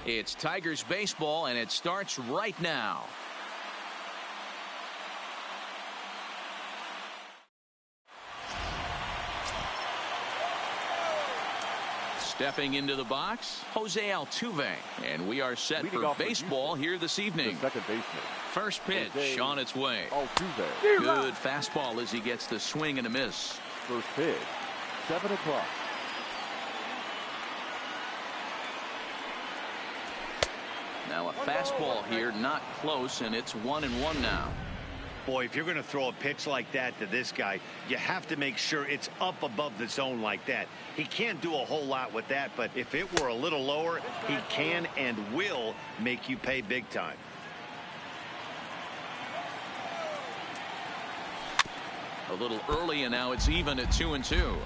It's Tigers baseball, and it starts right now. Stepping into the box, Jose Altuve, and we are set for baseball here this evening. Second baseman. First pitch on its way. Altuve. Good fastball as he gets the swing and a miss. First pitch, 7 o'clock. Now a fastball here, not close, and it's 1-1 now. Boy, if you're going to throw a pitch like that to this guy, you have to make sure it's up above the zone like that. He can't do a whole lot with that, but if it were a little lower, he can and will make you pay big time. A little early, and now it's even at 2-2.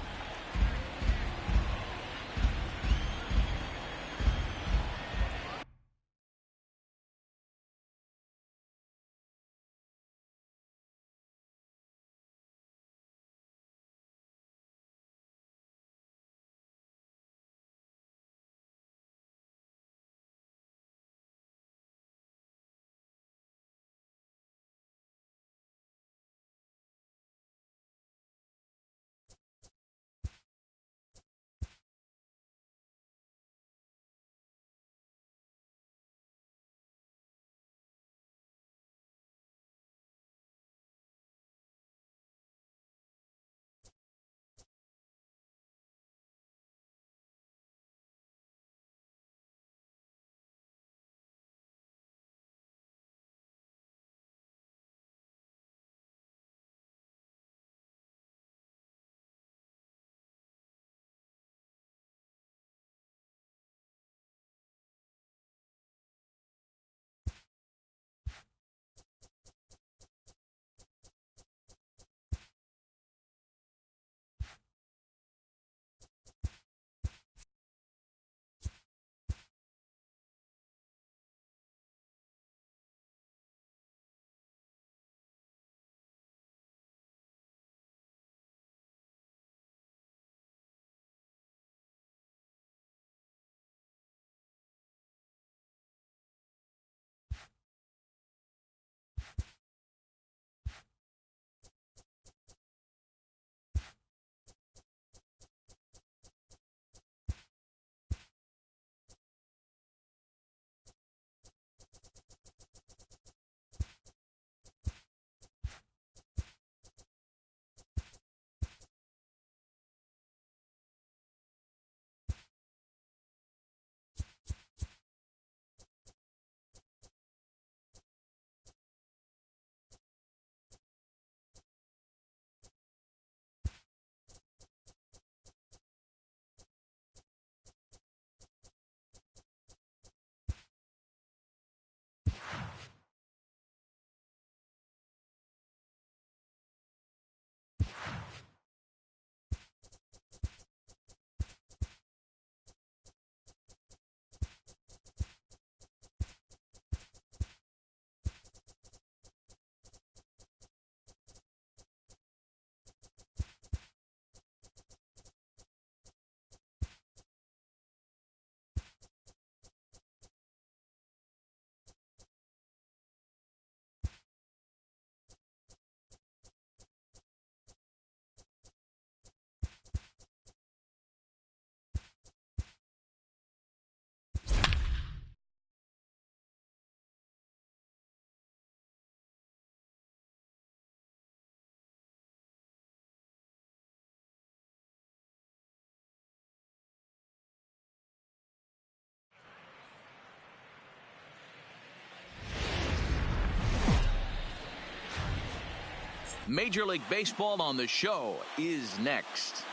Major League Baseball on the show is next.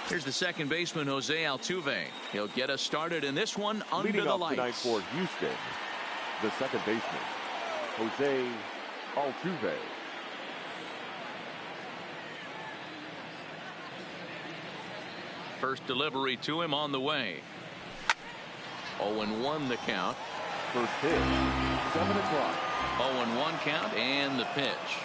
Here's the second baseman, Jose Altuve. He'll get us started in this one under Leading the off lights. tonight for Houston, the second baseman, Jose Altuve. First delivery to him on the way. 0-1 the count. First pitch, 7 o'clock. 0-1 count and the pitch.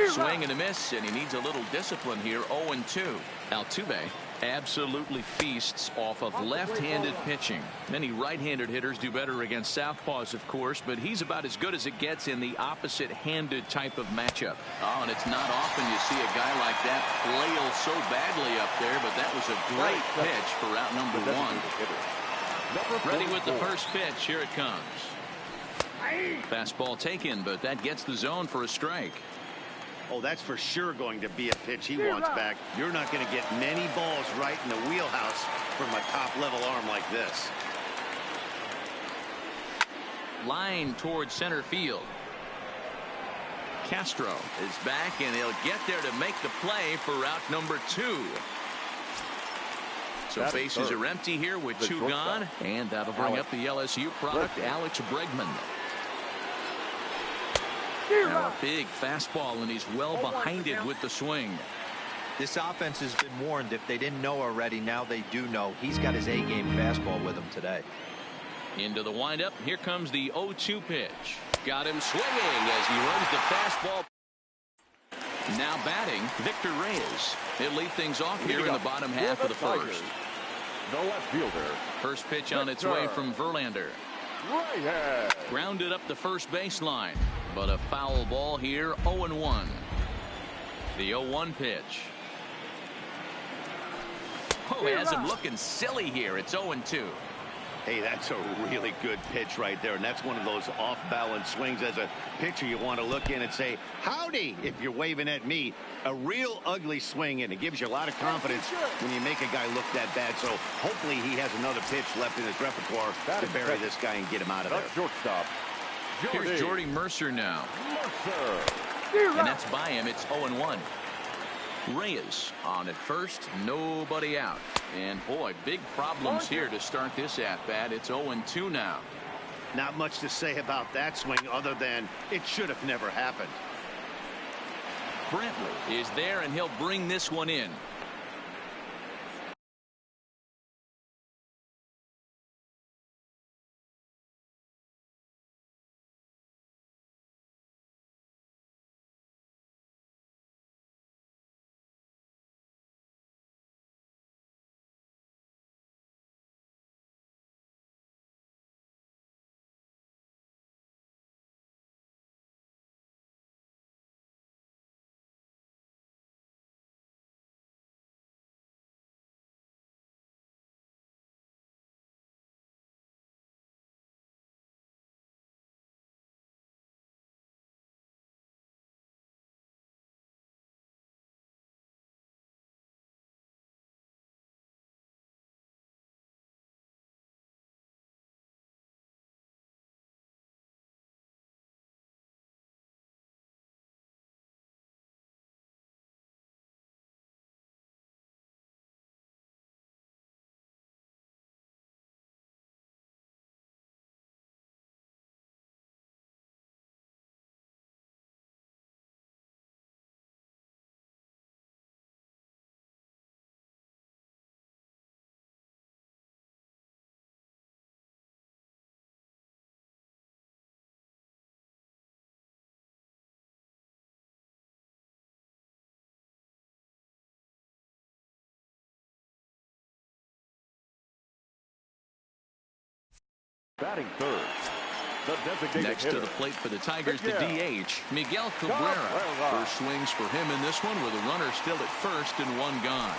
Swing and a miss, and he needs a little discipline here. 0-2. Altuve absolutely feasts off of left-handed pitching. Many right-handed hitters do better against southpaws, of course, but he's about as good as it gets in the opposite-handed type of matchup. Oh, and it's not often you see a guy like that flail so badly up there, but that was a great pitch for out number 1. Ready with the first pitch. Here it comes. Fastball taken, but that gets the zone for a strike. Oh, that's for sure going to be a pitch he wants back. You're not going to get many balls right in the wheelhouse from a top-level arm like this. Line towards center field. Castro is back, and he'll get there to make the play for out number 2. So bases are empty here with 2 gone, and that'll bring up the LSU product, Alex Bregman. Now a big fastball, and he's well behind it with the swing. This offense has been warned. If they didn't know already, now they do know. He's got his A-game fastball with him today. Into the windup. Here comes the 0-2 pitch. Got him swinging as he runs the fastball. Now batting, Victor Reyes. He'll lead things off here in the bottom half of the first. The left fielder. First pitch on its way from Verlander. Right hand. Grounded up the first baseline, but a foul ball here. 0-1. The 0-1 pitch. Oh, he has him looking silly here. It's 0-2. Hey, that's a really good pitch right there, and that's one of those off-balance swings. As a pitcher, you want to look in and say, howdy, if you're waving at me. A real ugly swing, and it gives you a lot of confidence when you make a guy look that bad. So hopefully he has another pitch left in his repertoire to bury this guy and get him out of there. Shortstop. Here's Jordy Mercer now. Mercer. And that's by him. It's 0-1. Reyes on at first, nobody out. And boy, big problems here to start this at-bat. It's 0-2 now. Not much to say about that swing other than it should have never happened. Brantley is there, and he'll bring this one in. Batting third. The designated Next hitter. to the plate for the Tigers, the DH, Miguel Cabrera. First swings for him in this one with a runner still at first and 1 gone.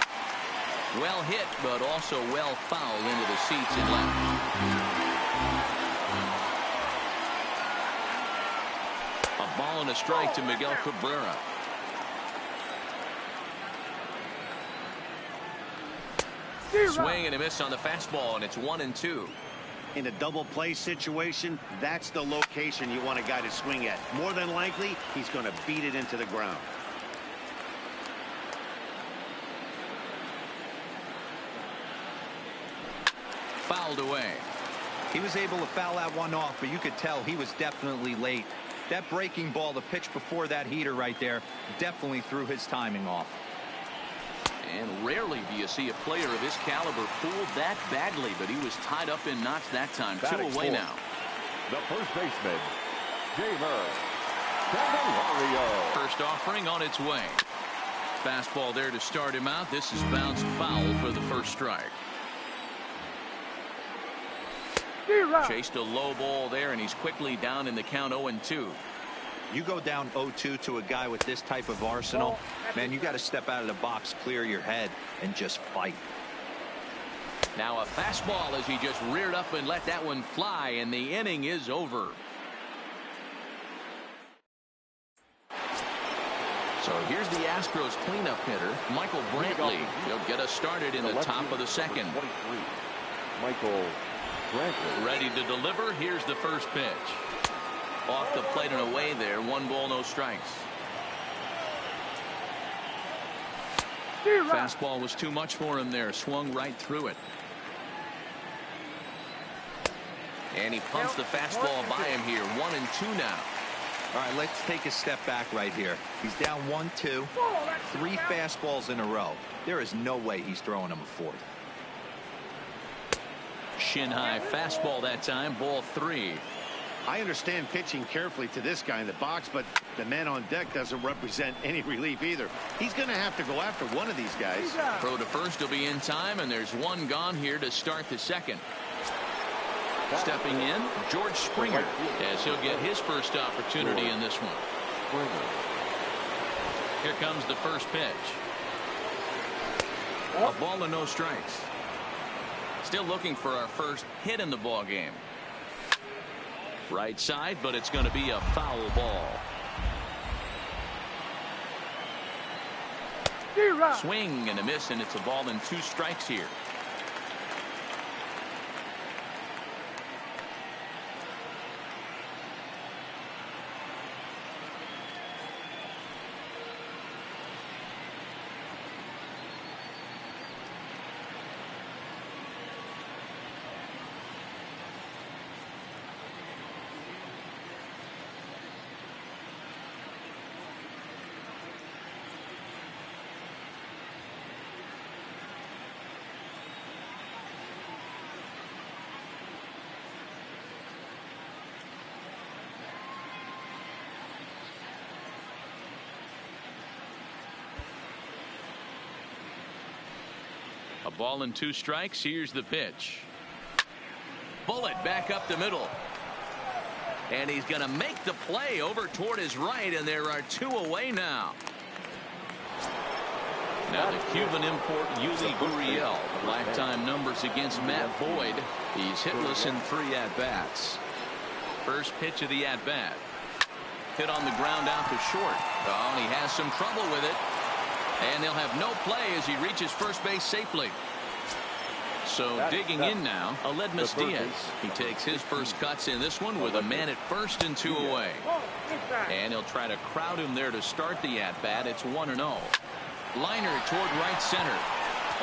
Well hit, but also well fouled into the seats in left. A ball and a strike to Miguel Cabrera. Swing and a miss on the fastball, and it's 1-2. In a double play situation, that's the location you want a guy to swing at. More than likely, he's going to beat it into the ground. Fouled away. He was able to foul that one off, but you could tell he was definitely late. That breaking ball, the pitch before that heater right there, definitely threw his timing off. And rarely do you see a player of his caliber fooled that badly, but he was tied up in knots that time. Batting 2 away fourth, now. the first baseman, Jamer Candelario. First offering on its way. Fastball there to start him out. This is bounced foul for the first strike. Chased a low ball there, and he's quickly down in the count 0-2. You go down 0-2 to a guy with this type of arsenal, man, you got to step out of the box, clear your head, and just fight. Now a fastball as he just reared up and let that one fly, and the inning is over. So here's the Astros cleanup hitter, Michael Brantley. He'll get us started in the top of the second. 23, Michael Brantley. Ready to deliver. Here's the first pitch. Off the plate and away there. 1 ball, no strikes. Fastball was too much for him there. Swung right through it. And he pumps the fastball by him here. 1-2 now. All right, let's take a step back right here. He's down 1-2, 3 fastballs in a row. There is no way he's throwing him a fourth. Shin high fastball that time. Ball 3. I understand pitching carefully to this guy in the box, but the man on deck doesn't represent any relief either. He's going to have to go after one of these guys. Throw to first will be in time, and there's 1 gone here to start the second. Stepping in, George Springer, as he'll get his first opportunity in this one. Here comes the first pitch. A ball and no strikes. Still looking for our first hit in the ball game. Right side, but it's going to be a foul ball. Swing and a miss, and it's a ball and 2 strikes here. A ball and 2 strikes. Here's the pitch. Bullet back up the middle. And he's going to make the play over toward his right, and there are 2 away now. Now the Cuban import Yuli Gurriel. Lifetime numbers against Matt Boyd. He's hitless in 3 at-bats. First pitch of the at-bat. Hit on the ground out to short. Oh, and he has some trouble with it. And they'll have no play as he reaches first base safely. So digging in now, Aledmus Diaz. He takes his first cuts in this one with a man at first and 2 away. And he'll try to crowd him there to start the at-bat. It's 1-0. Liner toward right center.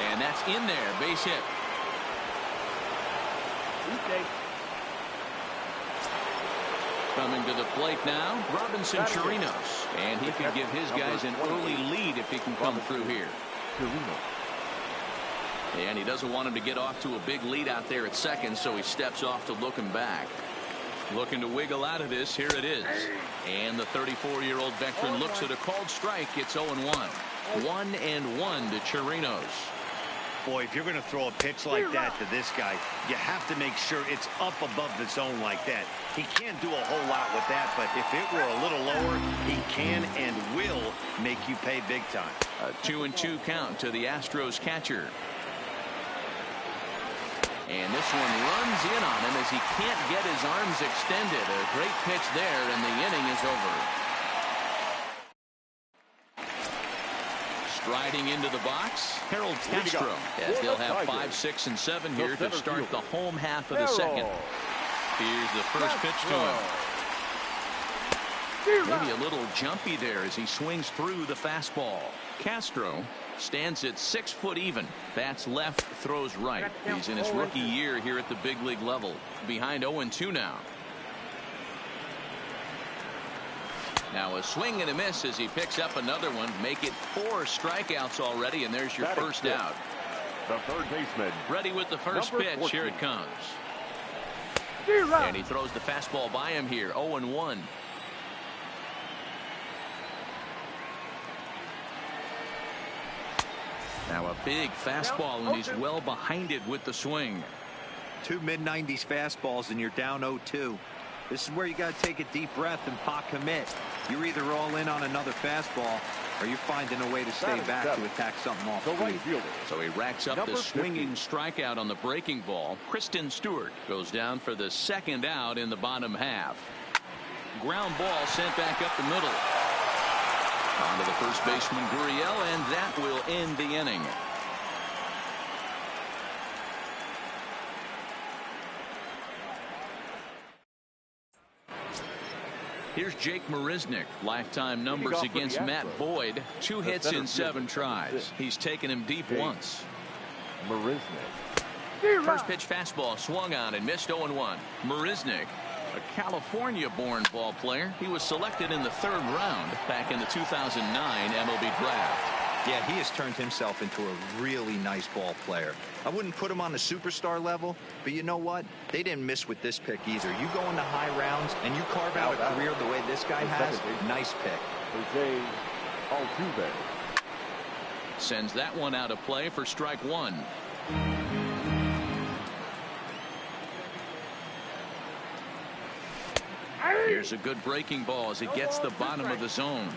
And that's in there. Base hit. Coming to the plate now, Robinson Chirinos. And he can give his guys an early lead if he can come through here. And he doesn't want him to get off to a big lead out there at second, so he steps off to look him back. Looking to wiggle out of this. Here it is. And the 34-year-old veteran looks at a called strike. It's 0-1. 1-1 to Chirinos. Boy, if you're going to throw a pitch like that to this guy, you have to make sure it's up above the zone like that. He can't do a whole lot with that, but if it were a little lower, he can and will make you pay big time. A 2-2 count to the Astros catcher. And this one runs in on him as he can't get his arms extended. A great pitch there, and the inning is over. Striding into the box, Harold Castro, as they'll have 5, 6, and 7 here to start the home half of the second. Here's the first pitch to him. Maybe a little jumpy there as he swings through the fastball. Castro stands at 6 foot even. Bats left, throws right. He's in his rookie year here at the big league level. Behind 0-2 now. Now a swing and a miss as he picks up another one. Make it 4 strikeouts already, and there's your first out. The third baseman. Ready with the first Number pitch. 14. Here it comes. And he throws the fastball by him here. 0-1. Now a big fastball, and he's well behind it with the swing. 2 mid-90s fastballs and you're down 0-2. This is where you got to take a deep breath and pot commit. You're either all in on another fastball or you're finding a way to stay back to attack something off speed. So he racks up the swinging strikeout on the breaking ball. Kristen Stewart goes down for the second out in the bottom half. Ground ball sent back up the middle. On to the first baseman, Gurriel, and that will end the inning. Here's Jake Marisnick. Lifetime numbers against Matt Boyd. 2 hits in 7 tries. He's taken him deep once. Marisnick. First pitch fastball swung on and missed. 0-1. Marisnick, a California-born ball player. He was selected in the 3rd round back in the 2009 MLB draft. Yeah, he has turned himself into a really nice ball player. I wouldn't put him on the superstar level, but you know what? They didn't miss with this pick either. You go into high rounds and you carve out a career the way this guy has. Nice pick. Jose Altuve. Sends that one out of play for strike 1. Here's a good breaking ball as it gets the bottom of the zone.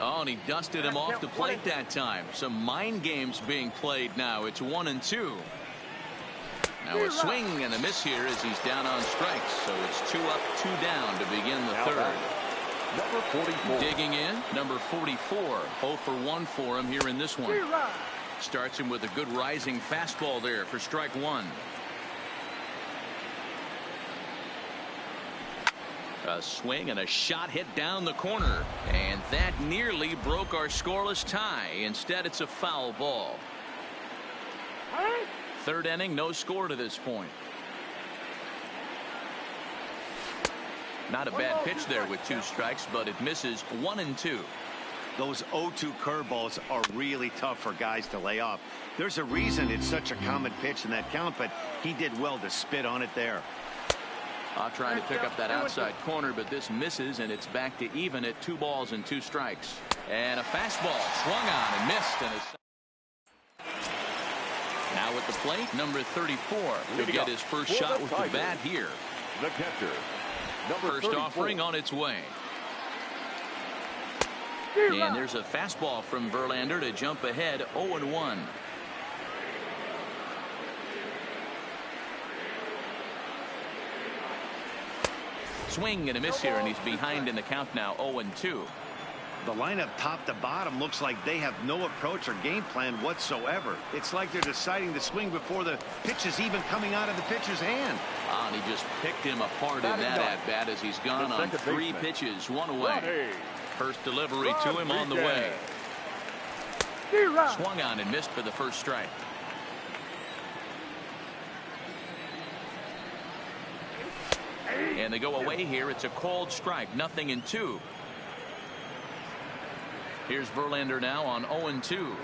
Oh, and he dusted him off the plate that time. Some mind games being played now. It's 1-2. Now a swing and a miss here as he's down on strikes. So it's 2 up, 2 down to begin the 3rd. Number 44. Digging in, number 44. 0 for 1 for him here in this one. Starts him with a good rising fastball there for strike 1. A swing and a shot hit down the corner, and that nearly broke our scoreless tie. Instead, it's a foul ball. 3rd inning, no score to this point. Not a bad pitch there with 2 strikes, but it misses. 1-2. Those 0-2 curveballs are really tough for guys to lay off. There's a reason it's such a common pitch in that count, but he did well to spit on it there. Trying to pick up that outside corner, but this misses, and it's back to even at 2 balls and 2 strikes. And a fastball swung on and missed. And now at the plate, number 34. He'll get his first shot with the bat here. The catcher. First offering on its way. And there's a fastball from Verlander to jump ahead. 0-1. Swing and a miss here, and he's behind in the count now. 0-2. The lineup top to bottom looks like they have no approach or game plan whatsoever. It's like they're deciding to swing before the pitch is even coming out of the pitcher's hand. And he just picked him apart in that at-bat as he's gone on 3 pitches, 1 away. First delivery to him on the way. Swung on and missed for the first strike. And they go away here. It's a called strike. 0-2. Here's Verlander now on 0-2.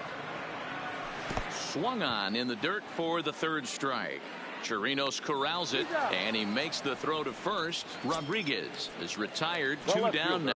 Swung on in the dirt for the 3rd strike. Chirinos corrals it, and he makes the throw to first. Rodriguez is retired. 2 down now.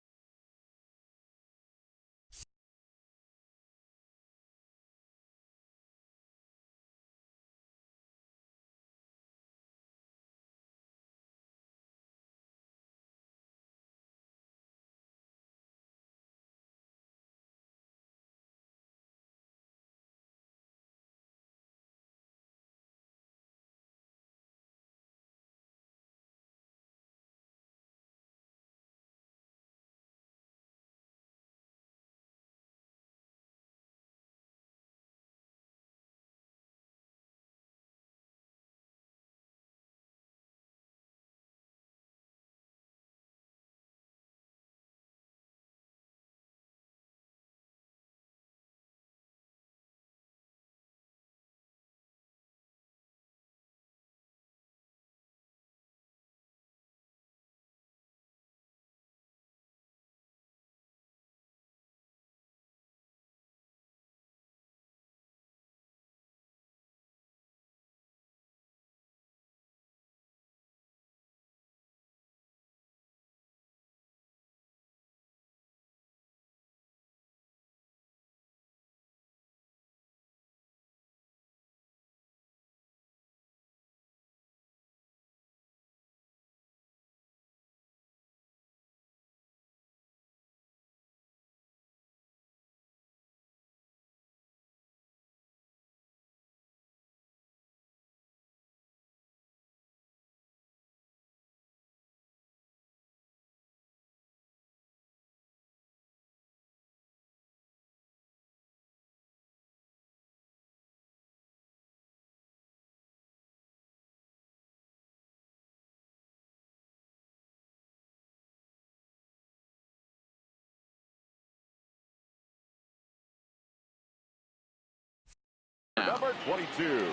now. Number 22,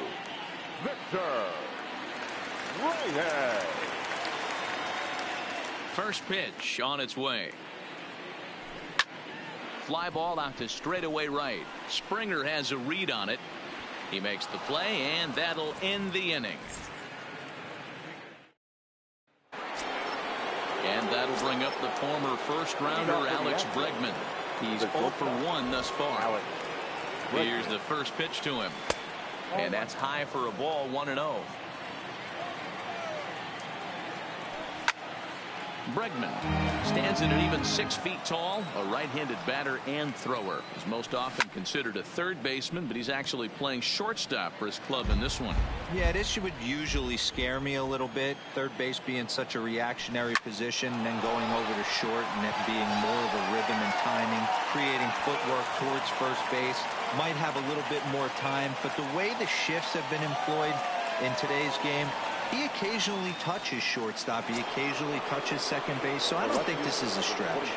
Victor Reyes. First pitch on its way. Fly ball out to straightaway right. Springer has a read on it. He makes the play, and that'll end the inning. And that'll bring up the former first-rounder Alex Bregman. He's 0 for 1 thus far. Here's the first pitch to him. And that's high for a ball, 1-0. Bregman stands at an even 6 feet tall, a right-handed batter and thrower. He's most often considered a third baseman, but he's actually playing shortstop for his club in this one. Yeah, this would usually scare me a little bit. Third base being such a reactionary position, and then going over to short and it being more of a rhythm and timing, creating footwork towards first base. Might have a little bit more time, but the way the shifts have been employed in today's game, he occasionally touches shortstop. He occasionally touches second base. So I don't think this is a stretch.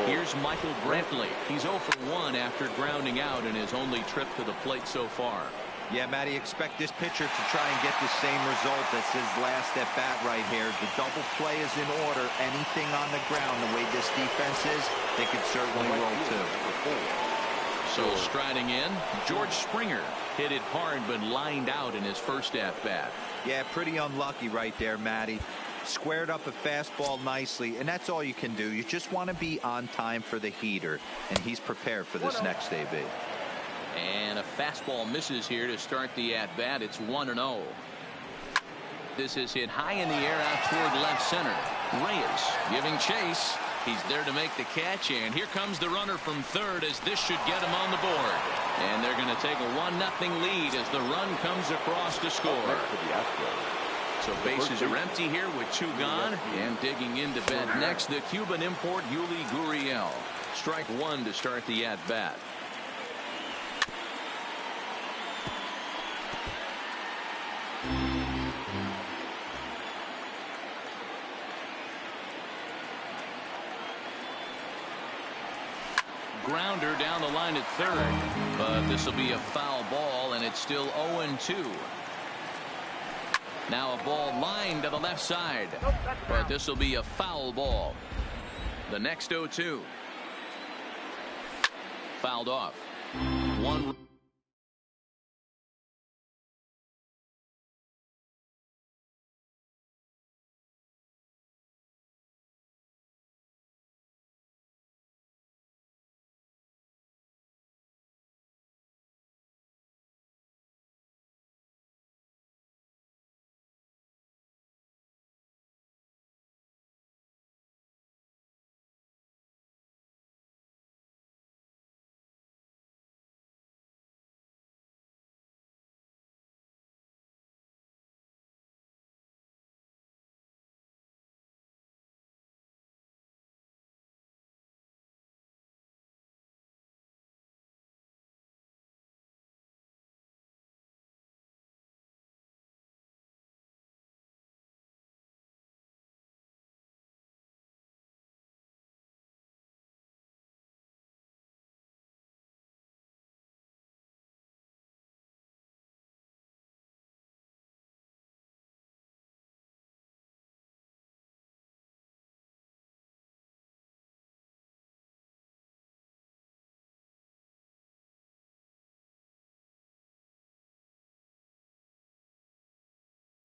Here's Michael Brantley. He's 0 for 1 after grounding out in his only trip to the plate so far. Yeah, Matty, expect this pitcher to try and get the same result as his last at bat right here. The double play is in order. Anything on the ground, the way this defense is, they could certainly roll too. So striding in, George Springer hit it hard but lined out in his first at bat. Yeah, pretty unlucky right there, Matty. Squared up a fastball nicely, and that's all you can do. You just want to be on time for the heater, and he's prepared for this next AB. And a fastball misses here to start the at bat. It's 1-0. This is hit high in the air out toward left center. Reyes giving chase. He's there to make the catch, and here comes the runner from third as this should get him on the board. And they're going to take a 1-0 lead as the run comes across to score. So bases are empty here with 2 gone, and digging into bat next, the Cuban import Yuli Gurriel. Strike 1 to start the at bat. Grounder down the line at third, but this will be a foul ball, and it's still 0-2. Now a ball lined to the left side, but this will be a foul ball. The next 0-2. Fouled off. 1.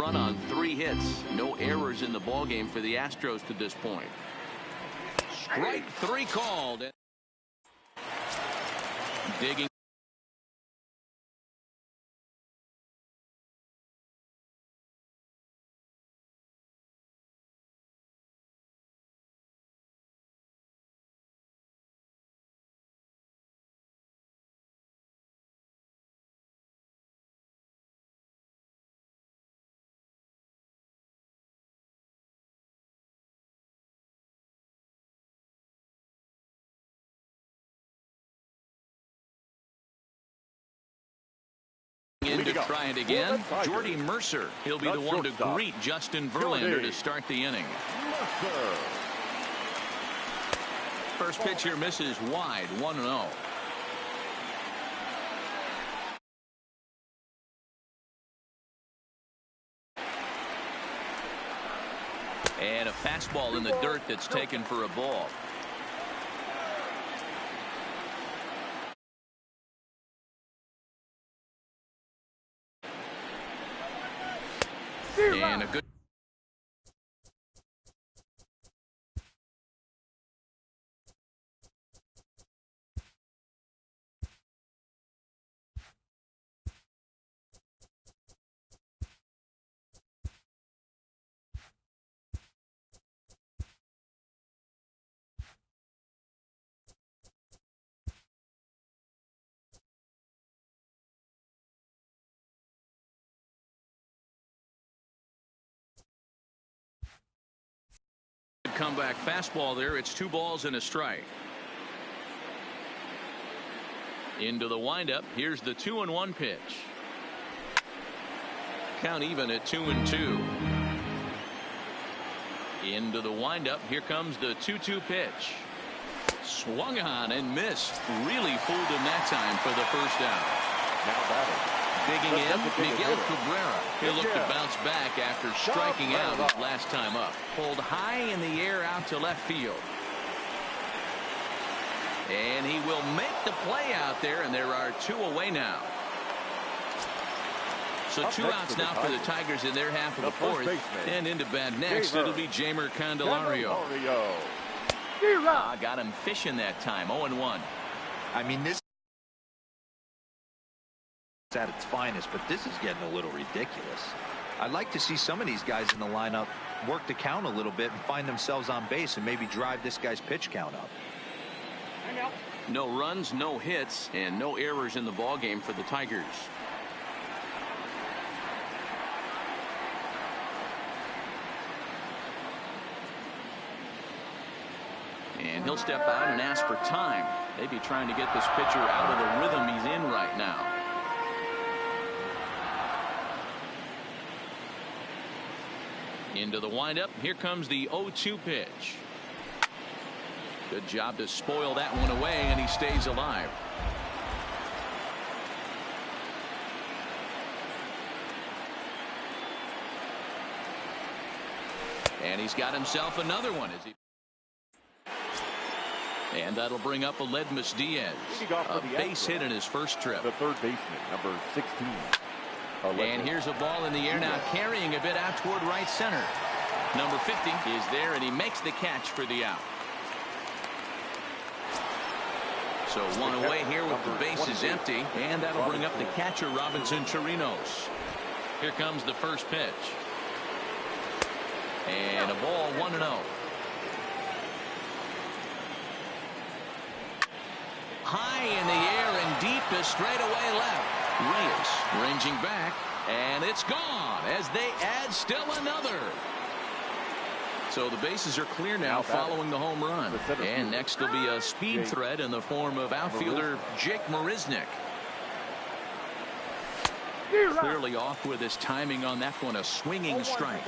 Run on 3 hits. No errors in the ballgame for the Astros to this point. Strike 3 called. Digging. In to try it again. Jordy Mercer. He'll be the one to greet Justin Verlander to start the inning. First pitch here misses wide, 1-0. And a fastball in the dirt that's taken for a ball. And a good comeback fastball there. It's 2 balls and a strike. Into the windup. Here's the 2-1 pitch. Count even at 2-2. Into the windup. Here comes the 2-2 pitch. Swung on and missed. Really fooled him that time for the first out. Now batting. Digging in, Miguel Cabrera. He'll look to bounce back after striking out his last time up. Pulled high in the air out to left field. And he will make the play out there, and there are 2 away now. So 2 outs now for the Tigers in their half of the 4th. And into bat next, it'll be Jeimer Candelario. Got him fishing that time. 0-1. I mean, this at its finest, but this is getting a little ridiculous. I'd like to see some of these guys in the lineup work the count a little bit and find themselves on base and maybe drive this guy's pitch count up. No runs, no hits, and no errors in the ball game for the Tigers. And he'll step out and ask for time. Maybe trying to get this pitcher out of the rhythm he's in right now. Into the windup. Here comes the 0-2 pitch. Good job to spoil that one away, and he stays alive. And he's got himself another one. And that'll bring up Aledmus Diaz. A base hit in his first trip. The third baseman, number 16. And here's a ball in the air now, carrying a bit out toward right center. Number 50 is there, and he makes the catch for the out. So 1 away here with the bases empty, and that'll bring up the catcher, Robinson Chirinos. Here comes the first pitch. And a ball, 1-0. High in the air and deep to straightaway left. Reyes ranging back, and it's gone as they add still another. So the bases are clear now following the home run. And next will be a speed threat in the form of outfielder Jake Marisnick. Clearly off with his timing on that one, a swinging strike.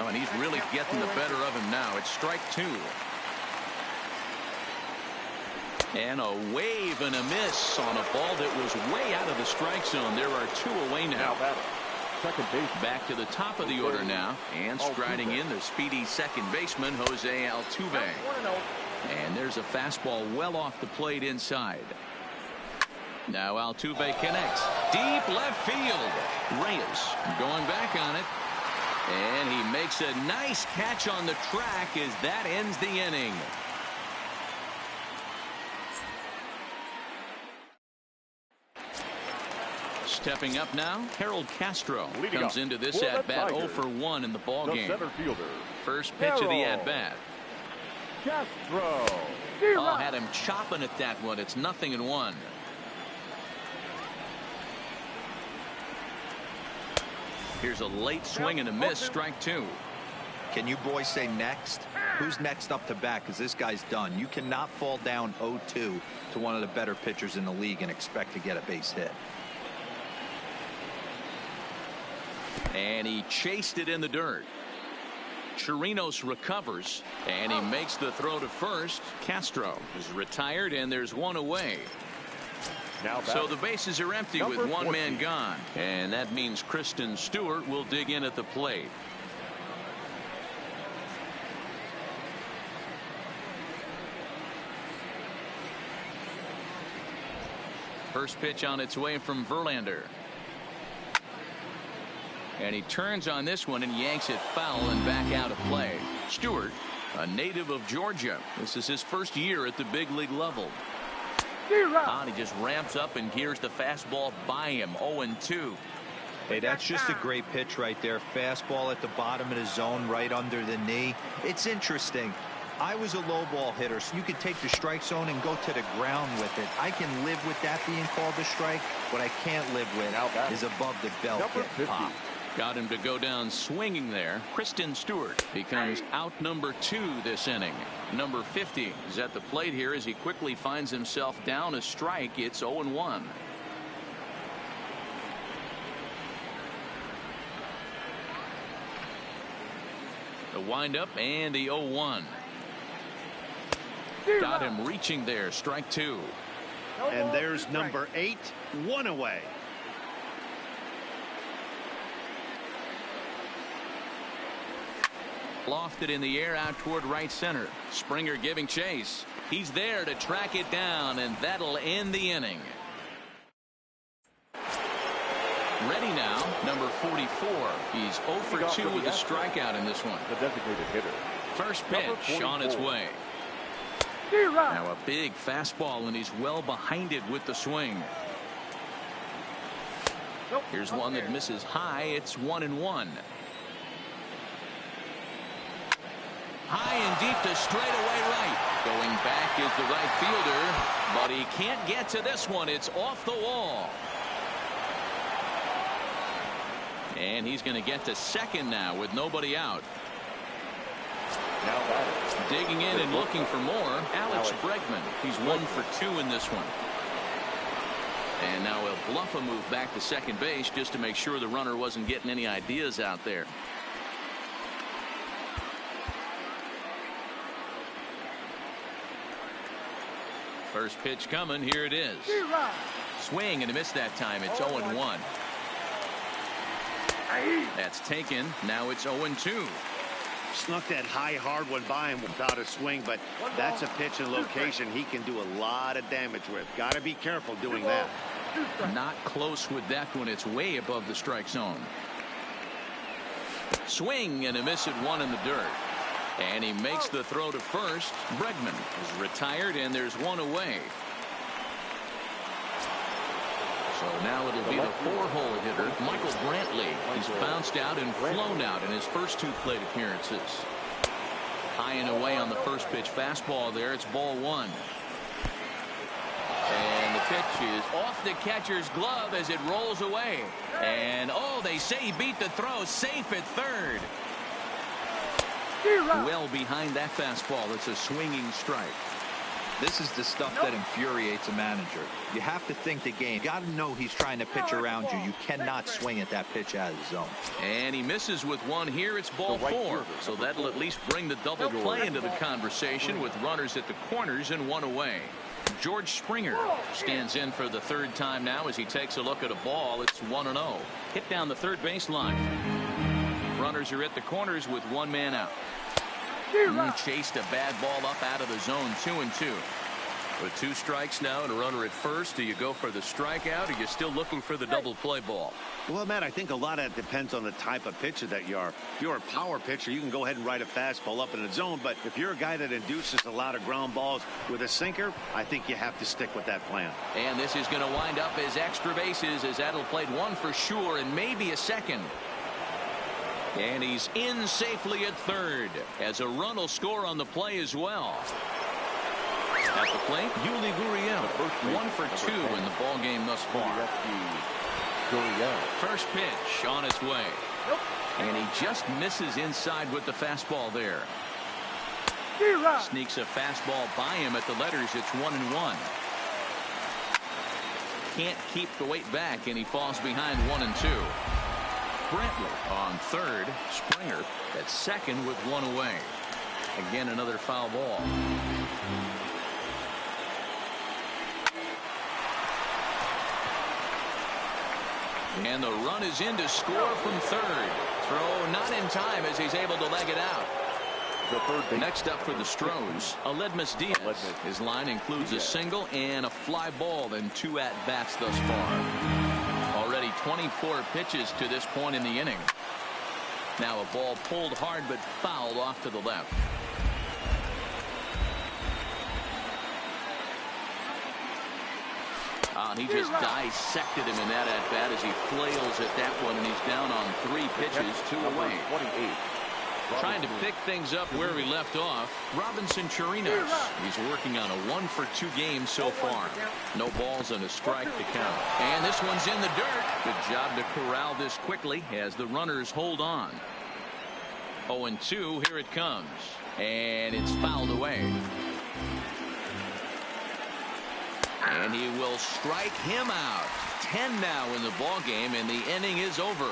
Oh, and he's really getting the better of him now. It's strike 2. And a wave and a miss on a ball that was way out of the strike zone. There are 2 away now. Second base. Back to the top of the order now, and striding in the speedy second baseman Jose Altuve. And there's a fastball well off the plate inside. Now Altuve connects deep left field. Reyes going back on it, and he makes a nice catch on the track as that ends the inning. Stepping up now, Harold Castro comes into this at-bat 0 for 1 in the ball game. First pitch of the at-bat. Castro. Oh, had him chopping at that one. It's 0-1. Here's a late swing and a miss, strike 2. Can you boys say next? Who's next up to bat? Because this guy's done. You cannot fall down 0-2 to one of the better pitchers in the league and expect to get a base hit. And he chased it in the dirt. Chirinos recovers, and he makes the throw to first. Castro is retired, and there's 1 away. So the bases are empty with 1 man gone, and that means Kristen Stewart will dig in at the plate. First pitch on its way from Verlander. And he turns on this one and yanks it foul and back out of play. Stewart, a native of Georgia. This is his first year at the big league level. He just ramps up and gears the fastball by him. 0-2. Hey, that's just a great pitch right there. Fastball at the bottom of the zone, right under the knee. It's interesting. I was a low ball hitter, so you could take the strike zone and go to the ground with it. I can live with that being called a strike. What I can't live with is above the belt getting popped. Got him to go down swinging there. Kristen Stewart becomes out number 2 this inning. Number 50 is at the plate here as he quickly finds himself down a strike. It's 0-1. The windup and the 0-1. Got him reaching there. Strike 2. And there's number 8. 1 away. Lofted in the air out toward right center. Springer giving chase. He's there to track it down, and that'll end the inning. Ready now, number 44. He's 0 for 2 with a strikeout in this one. The designated hitter. First pitch on its way. Now a big fastball, and he's well behind it with the swing. Here's one that misses high. It's 1-1. High and deep to straightaway right. Going back is the right fielder, but he can't get to this one. It's off the wall. And he's going to get to second now with nobody out. Digging in and looking for more, Alex Bregman. He's 1 for 2 in this one. And now he'll bluff a move back to second base just to make sure the runner wasn't getting any ideas out there. First pitch coming. Here it is. Swing and a miss that time. It's 0-1. That's taken. Now it's 0-2. Snuck that high hard one by him without a swing, but that's a pitch and location he can do a lot of damage with. Got to be careful doing that. Not close with that one. It's way above the strike zone. Swing and a miss at 1 in the dirt. And he makes the throw to first. Bregman is retired, and there's 1 away. So now it'll be the 4-hole hitter, Michael Brantley. He's bounced out and flown out in his first 2 plate appearances. High and away on the first pitch fastball there. It's ball 1. And the pitch is off the catcher's glove as it rolls away. And, oh, they say he beat the throw. Safe at third. Well behind that fastball. It's a swinging strike. This is the stuff that infuriates a manager. You have to think the game. You got to know he's trying to pitch around you. You cannot swing at that pitch out of the zone. And he misses with 1 here. It's ball 4. So that'll at least bring the double play into the conversation with runners at the corners and 1 away. George Springer stands in for the 3rd time now as he takes a look at a ball. It's 1-0. Hit down the third baseline. Runners are at the corners with 1 man out. Chased a bad ball up out of the zone. 2-2. With 2 strikes now and a runner at first, do you go for the strikeout, or are you still looking for the double play ball? Well, Matt, I think a lot of that depends on the type of pitcher that you are. If you're a power pitcher, you can go ahead and ride a fastball up in the zone. But if you're a guy that induces a lot of ground balls with a sinker, I think you have to stick with that plan. And this is going to wind up as extra bases as that'll played 1 for sure and maybe a second. And he's in safely at third as a run will score on the play as well. At the plate, Yuli Gurriel, 1 for 2 in the ball game thus far. First pitch on its way. And he just misses inside with the fastball there. Sneaks a fastball by him at the letters. It's 1-1. Can't keep the weight back, and he falls behind 1-2. Brantley on third. Springer at second with 1 away. Again, another foul ball. And the run is in to score from third. Throw not in time as he's able to leg it out. the third base. Next up for the Stros, Aledmus Diaz. His line includes a single and a fly ball and 2 at-bats thus far. Already 24 pitches to this point in the inning. Now a ball pulled hard but fouled off to the left. He just dissected him in that at-bat as he flails at that one, and he's down on 3 pitches, 2 away. 28. Trying to pick things up where we left off, Robinson Chirinos. He's working on a 1-for-2 game so far. No balls and a strike to count. And this one's in the dirt. Good job to corral this quickly as the runners hold on. 0-2, here it comes. And it's fouled away. And he will strike him out. 10 now in the ball game, and the inning is over.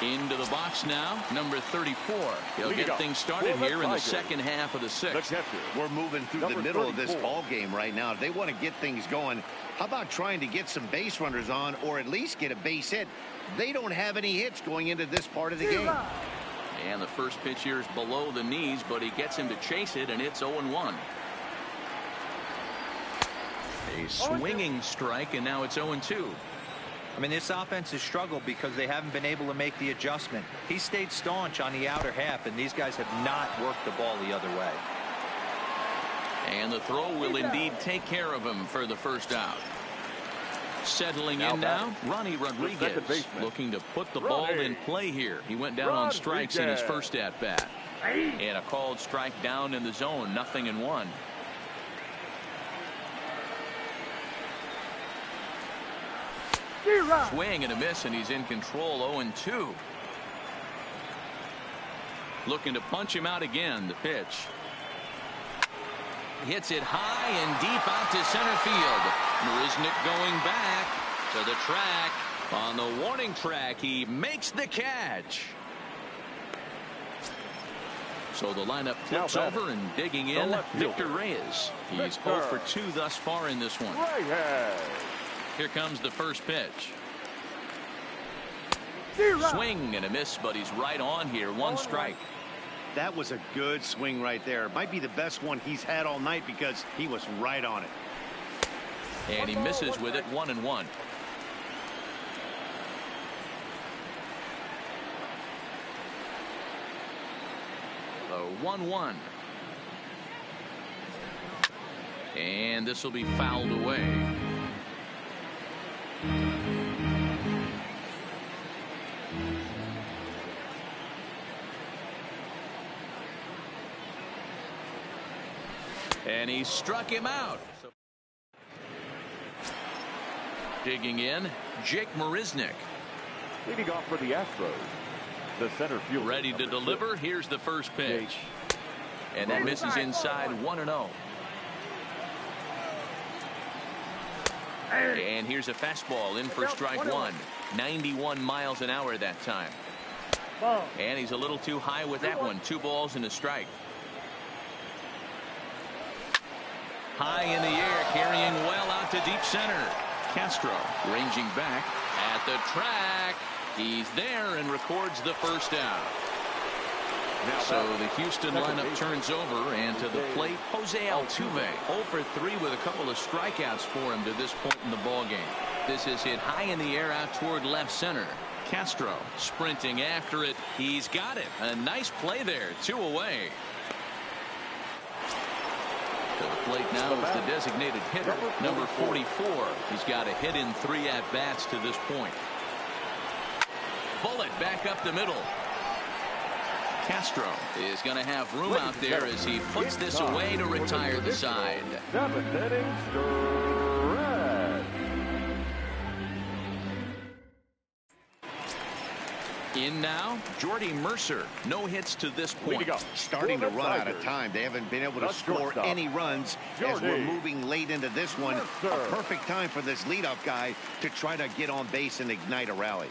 Into the box now, number 34. He'll get things started here in the second half of the 6th. We're moving through the middle of this ball game right now. If they want to get things going, how about trying to get some base runners on, or at least get a base hit? They don't have any hits going into this part of the game. And the first pitch here is below the knees, but he gets him to chase it, and it's 0-1. A swinging strike, and now it's 0-2. I mean, this offense has struggled because they haven't been able to make the adjustment. He stayed staunch on the outer half, and these guys have not worked the ball the other way. And the throw will indeed take care of him for the first out. Settling in now, Ronnie Rodriguez, looking to put the ball in play here. He went down on strikes in his first at-bat. And a called strike down in the zone, 0-1. Swing and a miss, and he's in control. 0-2. Looking to punch him out again. The pitch. Hits it high and deep out to center field. Marisnick going back to the track. On the warning track, he makes the catch. So the lineup flips over, and digging in, Victor Reyes. He's 0 for 2 thus far in this one. Here comes the first pitch. Swing and a miss, but he's right on here. 1 strike. That was a good swing right there. Might be the best one he's had all night because he was right on it. And he misses with it. 1-1. So 1-1. And this will be fouled away. And he struck him out. Digging in, Jake Marisnick. Leading off for the Astros, the center fielder. Ready to deliver. Here's the first pitch. And that misses inside. 1-0. And here's a fastball in for strike 1. 91 miles an hour that time. And he's a little too high with that one. 2 balls and a strike. High in the air, carrying well out to deep center. Castro ranging back at the track. He's there and records the first out. So the Houston lineup turns over, and to the plate, Jose Altuve. 0 for 3 with a couple of strikeouts for him to this point in the ballgame. This is hit high in the air out toward left center. Castro sprinting after it. He's got it. A nice play there. 2 away. To the plate now is the designated hitter, number 44. He's got a hit in 3 at-bats to this point. Bullet back up the middle. Castro is going to have room out there as he puts this away to retire the side. 7th inning stretch. In now, Jordy Mercer. No hits to this point. Starting to run out of time. They haven't been able to score any runs as we're moving late into this one. A perfect time for this leadoff guy to try to get on base and ignite a rally.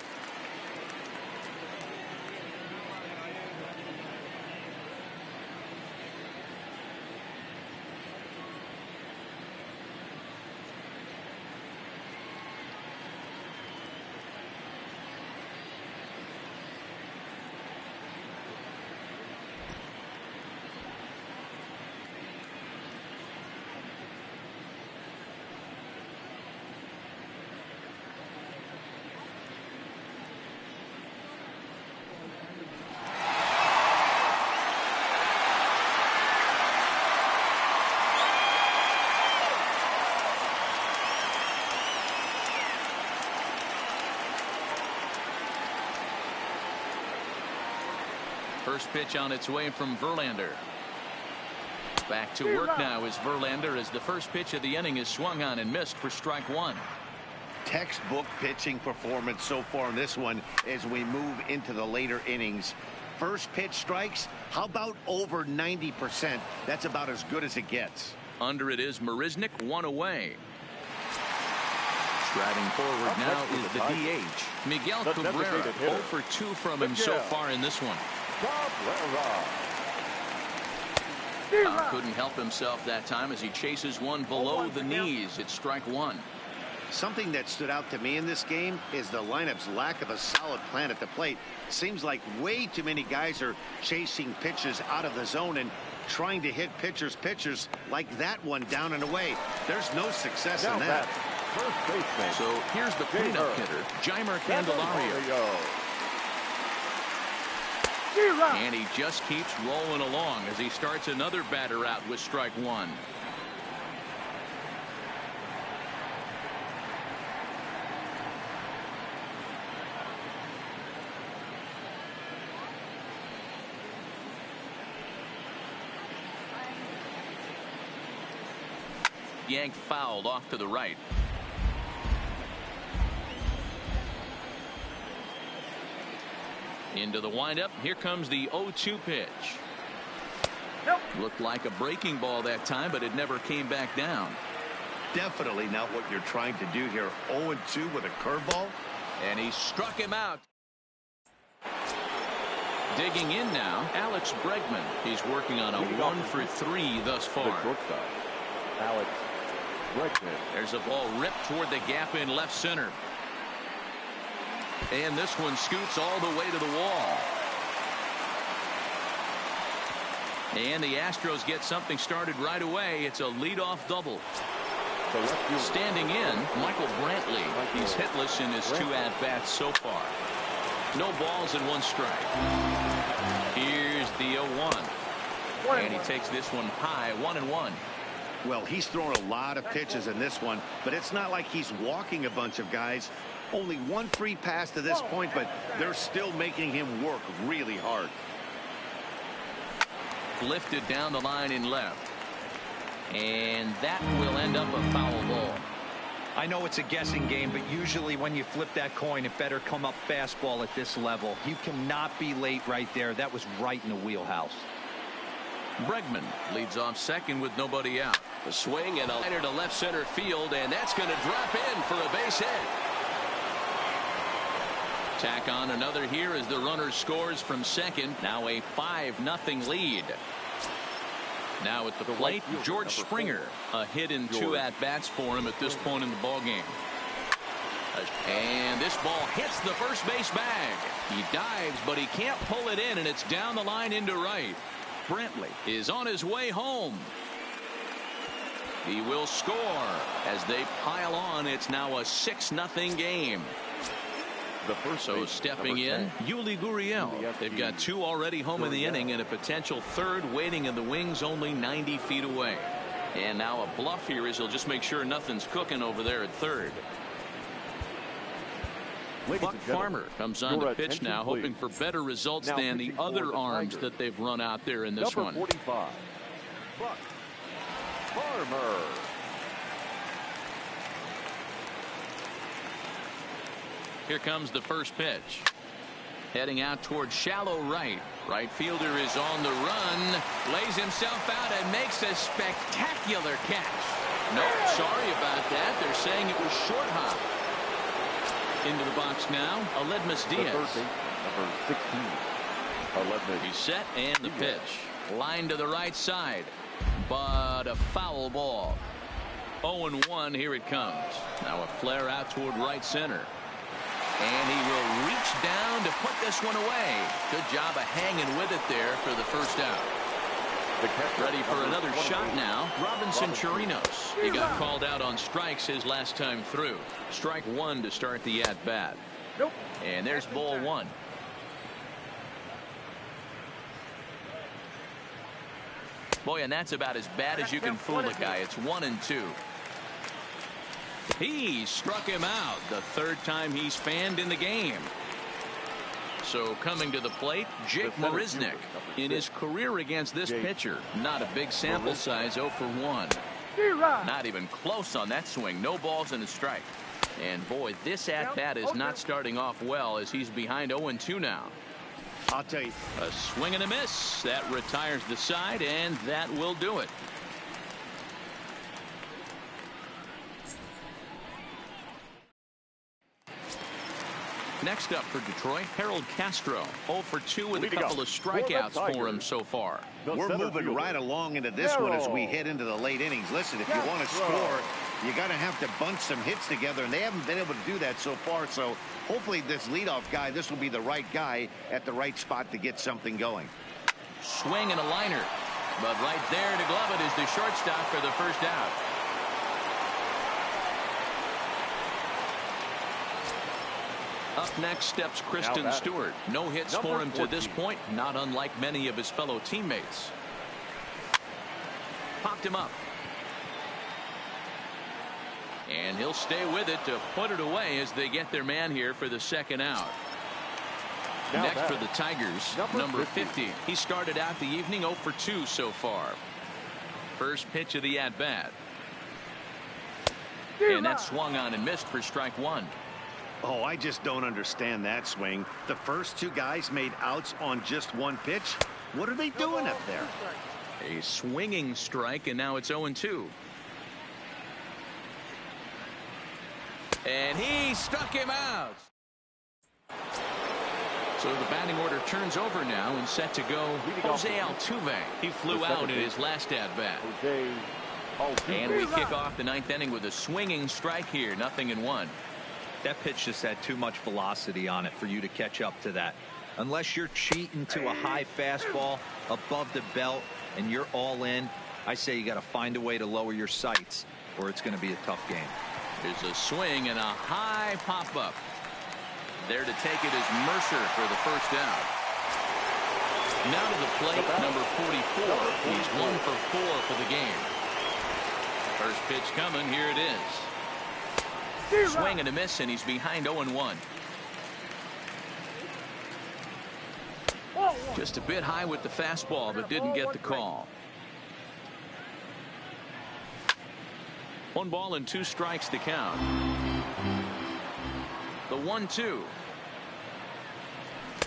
First pitch on its way from Verlander. Back to work now is Verlander as the first pitch of the inning is swung on and missed for strike one. Textbook pitching performance so far in this one as we move into the later innings. First pitch strikes, how about over 90%? That's about as good as it gets. Under it is Marisnick, one away. Striding forward now is the DH. Miguel Cabrera, 0 for 2 from him so far in this one. Couldn't help himself that time as he chases one below the knees. It's strike one. Something that stood out to me in this game is the lineup's lack of a solid plan at the plate. Seems like way too many guys are chasing pitches out of the zone and trying to hit pitchers like that one down and away. There's no success in that. So here's the cleanup hitter, Jeimer Candelario. And he just keeps rolling along as he starts another batter out with strike one. Yanked fouled off to the right. Into the windup. Here comes the 0-2 pitch. Looked like a breaking ball that time, but it never came back down. Definitely not what you're trying to do here. 0-2 with a curveball. And he struck him out. Digging in now, Alex Bregman. He's working on a 1 for 3 thus far. Alex Bregman. There's a ball ripped toward the gap in left center. And this one scoots all the way to the wall. And the Astros get something started right away. It's a leadoff double. Standing in, Michael Brantley. He's hitless in his 2 at-bats so far. No balls and 1 strike. Here's the 0-1. And he takes this one high, 1-1. Well, he's thrown a lot of pitches in this one, but it's not like he's walking a bunch of guys. Only 1 free pass to this point, but they're still making him work really hard. Lifted down the line in left. And that will end up a foul ball. I know it's a guessing game, but usually when you flip that coin, it better come up fastball at this level. You cannot be late right there. That was right in the wheelhouse. Bregman leads off second with nobody out. A swing and a liner to left center field, and that's going to drop in for a base hit. Tack on another here as the runner scores from second. Now a 5-0 lead. Now at the plate, George Springer. A hit in 2 at-bats for him at this point in the ballgame. And this ball hits the first base bag. He dives, but he can't pull it in, and it's down the line into right. Brantley is on his way home. He will score as they pile on. It's now a 6-0 game. So stepping in, Yuli Gurriel. They've got 2 already home in the inning and a potential 3rd waiting in the wings only 90 feet away. And now a bluff here as he'll just make sure nothing's cooking over there at 3rd. Buck Farmer comes on to pitch now, hoping for better results than the other arms that they've run out there in this one. 45. Buck Farmer. Here comes the first pitch. Heading out towards shallow right. Right fielder is on the run. Lays himself out and makes a spectacular catch. No, sorry about that. They're saying it was short hop. Into the box now, Aledmus Diaz. Number 16. Aledmus. He's set and the pitch. Line to the right side. But a foul ball. 0-1, here it comes. Now a flare out toward right center. And he will reach down to put this one away. Good job of hanging with it there for the first out. Ready for another shot now. Robinson Chirinos. He got called out on strikes his last time through. Strike 1 to start the at-bat. And there's ball 1. Boy, and that's about as bad as you can fool a guy. It's 1-2. He struck him out the 3rd time he's fanned in the game. So coming to the plate, Jake Marisnick. In his career against this pitcher, not a big sample size, 0 for 1. Not even close on that swing. No balls and a strike. And boy, this at-bat is not starting off well as he's behind 0-2 now. I'll tell you. A swing and a miss. That retires the side, and that will do it. Next up for Detroit, Harold Castro. 0 for 2 with a couple of strikeouts for him so far. We're moving right along into this one as we head into the late innings. Listen, if you want to score, you got to have to bunch some hits together, and they haven't been able to do that so far. So hopefully this leadoff guy, this will be the right guy at the right spot to get something going. Swing and a liner. But right there to glove it is the shortstop for the first out. Up next steps Kristen Stewart. No hits for him to this point, not unlike many of his fellow teammates. Popped him up. And he'll stay with it to put it away as they get their man here for the second out. Next for the Tigers, number 50. He started out the evening 0 for 2 so far. First pitch of the at-bat. And that swung on and missed for strike 1. Oh, I just don't understand that swing. The first two guys made outs on just one pitch. What are they doing up there? A swinging strike, and now it's 0-2. And he struck him out. So the batting order turns over now and set to go Jose Altuve. He flew out in his last at-bat. And we kick off the ninth inning with a swinging strike here. 0-1. That pitch just had too much velocity on it for you to catch up to that. Unless you're cheating to a high fastball above the belt and you're all in, I say you got to find a way to lower your sights or it's going to be a tough game. There's a swing and a high pop-up. There to take it is Mercer for the first out. Now to the plate, number 44. He's 1 for 4 for the game. First pitch coming. Here it is. Swing and a miss, and he's behind 0-1. Just a bit high with the fastball, but didn't get the call. 1 ball and 2 strikes to count. The 1-2.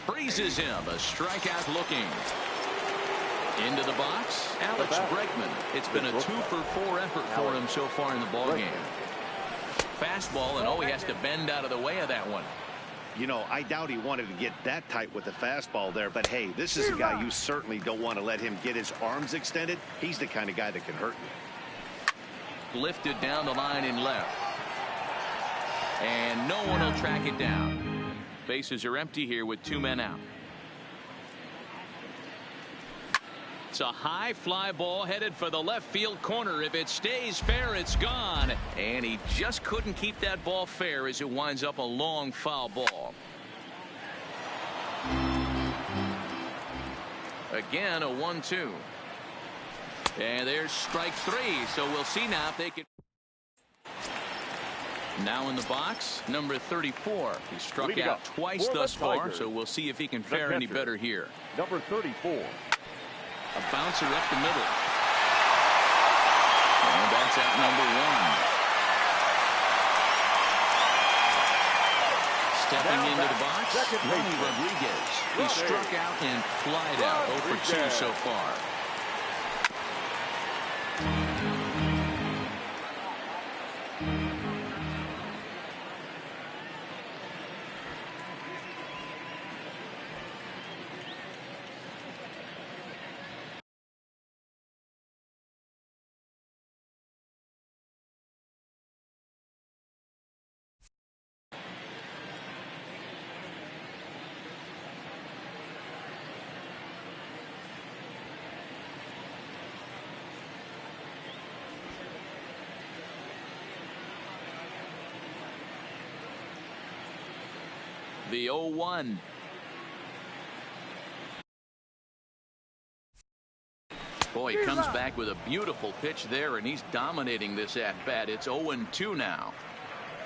Freezes him. A strikeout looking. Into the box, Alex Bregman. It's been a 2 for 4 effort for him so far in the ballgame. Fastball, and oh, he has to bend out of the way of that one. You know, I doubt he wanted to get that tight with the fastball there, but hey, this is a guy you certainly don't want to let him get his arms extended. He's the kind of guy that can hurt you. Lifted down the line in left. And no one will track it down. Bases are empty here with 2 men out. It's a high fly ball headed for the left field corner. If it stays fair, it's gone. And he just couldn't keep that ball fair as it winds up a long foul ball. Again, a 1-2. And there's strike 3. So we'll see now if they can. Now in the box, number 34. He struck out twice thus far, so we'll see if he can fare any better here. Number 34. A bouncer up the middle. And that's out number 1. Stepping into the box, Ronnie Rodriguez. He struck out and flied out. 0 for 2 so far. The 0-1. Boy, he comes back with a beautiful pitch there, and he's dominating this at-bat. It's 0-2 now.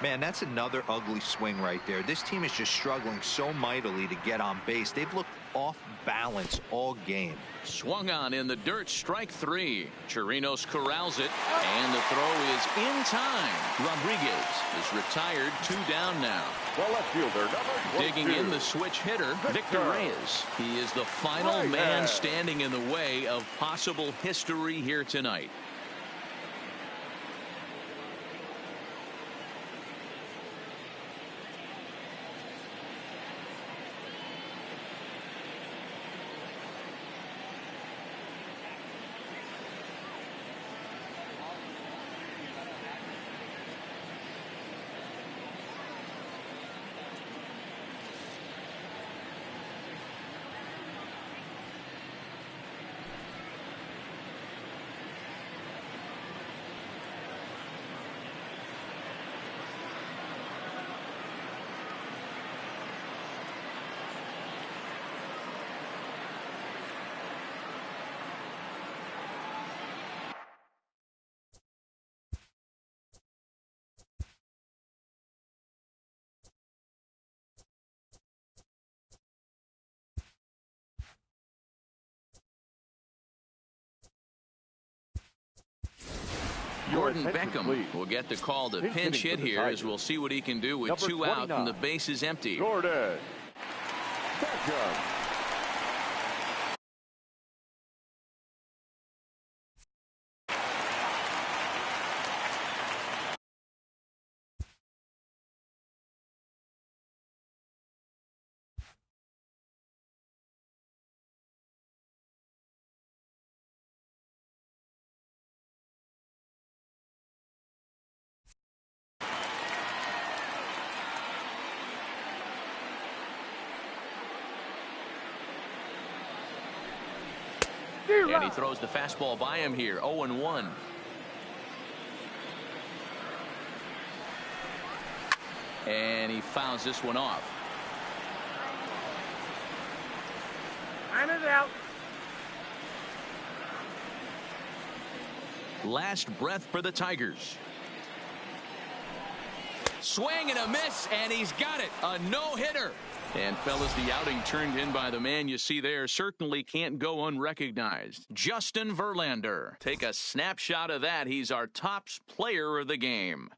Man, that's another ugly swing right there. This team is just struggling so mightily to get on base. They've looked off balance all game. Swung on in the dirt, strike 3. Chirinos corrals it, and the throw is in time. Rodriguez is retired, 2 down now. The left fielder, number 22. Digging in the switch hitter, Victor Reyes. He is the final man standing in the way of possible history here tonight. Jordan Beckham will get the call to pinch hit here, as we'll see what he can do with number 2 out and the base is empty. Jordan Beckham. And he throws the fastball by him here, 0-1. And he fouls this one off. Time is out. Last breath for the Tigers. Swing and a miss, and he's got it. A no-hitter. And, fellas, the outing turned in by the man you see there certainly can't go unrecognized. Justin Verlander. Take a snapshot of that. He's our top player of the game.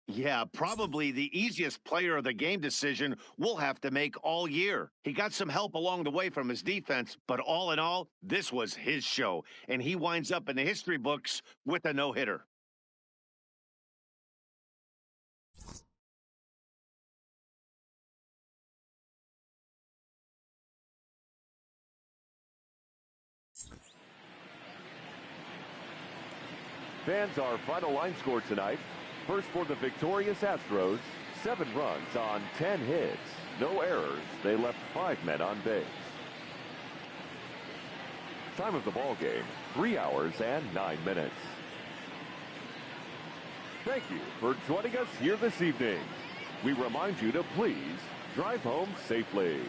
Yeah, probably the easiest player of the game decision we'll have to make all year. He got some help along the way from his defense, but all in all, this was his show. And he winds up in the history books with a no-hitter. Fans, our final line score tonight. First for the victorious Astros, 7 runs on 10 hits. No errors. They left 5 men on base. Time of the ball game, 3 hours and 9 minutes. Thank you for joining us here this evening. We remind you to please drive home safely.